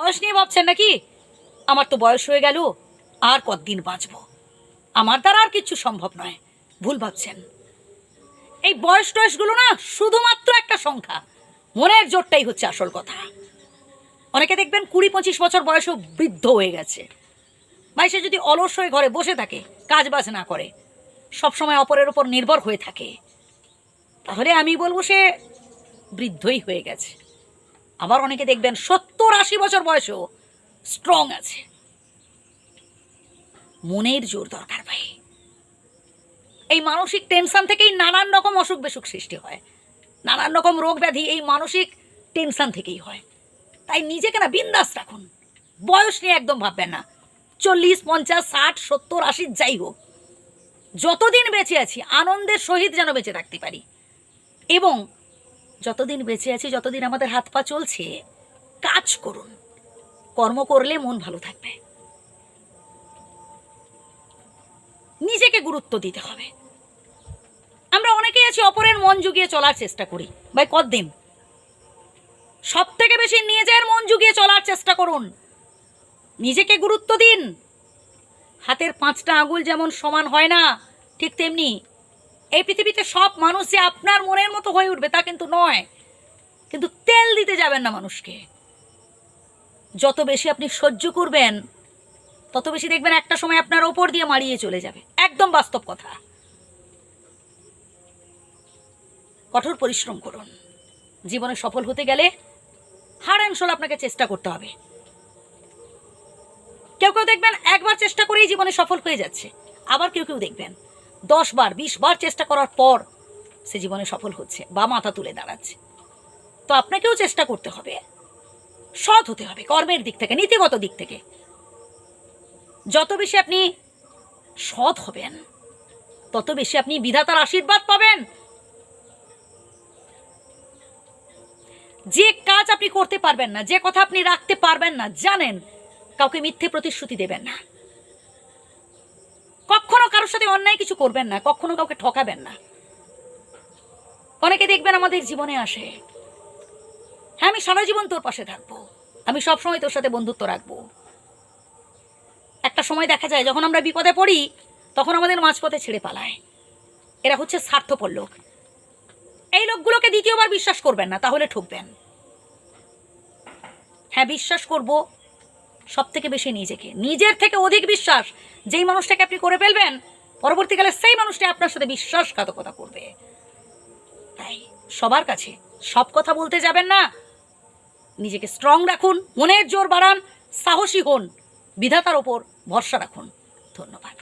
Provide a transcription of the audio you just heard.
বয়স নিয়ে ভাবছেন নাকি আমার তো বয়স হয়ে গেল, আর কতদিন বাঁচব, আমার দ্বারা আর কিচ্ছু সম্ভব নয়। ভুল ভাবছেন। এই বয়স টয়সগুলো না শুধুমাত্র একটা সংখ্যা, মনের জোরটাই হচ্ছে আসল কথা। অনেকে দেখবেন 20-25 বছর বয়সেও বৃদ্ধ হয়ে গেছে। ভাই সে যদি অলস হয়ে ঘরে বসে থাকে, কাজ বাজ না করে, সবসময় অপরের ওপর নির্ভর হয়ে থাকে, তাহলে আমি বলবো সে বৃদ্ধই হয়ে গেছে। আবার অনেকে দেখবেন 70-80 বছর বয়সেও স্ট্রং আছে। মনের জোর দরকার ভাই। এই মানসিক টেনশন থেকেই নানান রকম অসুখ বিসুখ সৃষ্টি হয়, নানান রকম রোগ ব্যাধি এই মানসিক টেনশন থেকেই হয়। তাই নিজেকে না বিন্দাস রাখুন, বয়স নিয়ে একদম ভাববেন না। 40, 50, 60, 70, 80 যাই হোক, যতদিন বেঁচে আছি আনন্দের সহিত যেন বেঁচে থাকতে পারি। এবং যতদিন বেঁচে আছি, যতদিন আমাদের হাত পা চলছে, কাজ করুন। কর্ম করলে মন ভালো থাকবে। নিজেকে গুরুত্ব দিতে হবে। আমরা অনেকেই আছি অপরের মন জুগিয়ে চলার চেষ্টা করি। ভাই কতদিন? সব থেকে বেশি নিজের মন জুগিয়ে চলার চেষ্টা করুন। নিজেকে গুরুত্ব দিন। হাতের 5টা আঙুল যেমন সমান হয় না, ঠিক তেমনি এই পৃথিবীতে সব মানুষ যে আপনার মনের মতো হয়ে উঠবে তা কিন্তু নয়। কিন্তু তেল দিতে যাবেন না মানুষকে। যত বেশি আপনি সহ্য করবেন, তত বেশি দেখবেন একটা সময় আপনার ওপর দিয়ে মারিয়ে চলে যাবে। একদম বাস্তব কথা। কঠোর পরিশ্রম করুন। জীবনে সফল হতে গেলে হাড় অ্যান্ড আপনাকে চেষ্টা করতে হবে। কেউ কেউ দেখবেন একবার চেষ্টা করেই জীবনে সফল হয়ে যাচ্ছে, আবার কেউ কেউ দেখবেন 10 বার 20 বার চেষ্টা করার পর সে জীবনে সফল হচ্ছে বা মাথা তুলে দাঁড়াচ্ছে। তো আপনাকেও চেষ্টা করতে হবে, সৎ হতে হবে কর্মের দিক থেকে, নীতিগত দিক থেকে। যত বেশি আপনি সৎ হবেন, তত বেশি আপনি বিধাতার আশীর্বাদ পাবেন। যে কাজ আপনি করতে পারবেন না, যে কথা আপনি রাখতে পারবেন না, জানেন, কাউকে মিথ্যে প্রতিশ্রুতি দেবেন না, কখনো কারোর সাথে অন্যায় কিছু করবেন না, কখনো কাউকে ঠকাবেন না। অনেকে দেখবেন আমাদের জীবনে আসে, হ্যাঁ আমি সারা জীবন তোর পাশে থাকবো, আমি সবসময় তোর সাথে বন্ধুত্ব রাখবো। একটা সময় দেখা যায় যখন আমরা বিপদে পড়ি, তখন আমাদের মাঝপথে ছেড়ে পালায়। এরা হচ্ছে স্বার্থপর লোক। এই লোকগুলোকে দ্বিতীয়বার বিশ্বাস করবেন না, তাহলে ঠকবেন। হ্যাঁ বিশ্বাস করব সব থেকে বেশি নিজেকে। নিজের থেকে অধিক বিশ্বাস যেই মানুষটাকে আপনি করে ফেলবেন, পরবর্তীকালে সেই মানুষটা আপনার সাথে বিশ্বাসঘাতকতা করবে। তাই সবার কাছে সব কথা বলতে যাবেন না। নিজেকে স্ট্রং রাখুন, মনের জোর বাড়ান, সাহসী হন, বিধাতার ওপর ভরসা রাখুন। ধন্যবাদ।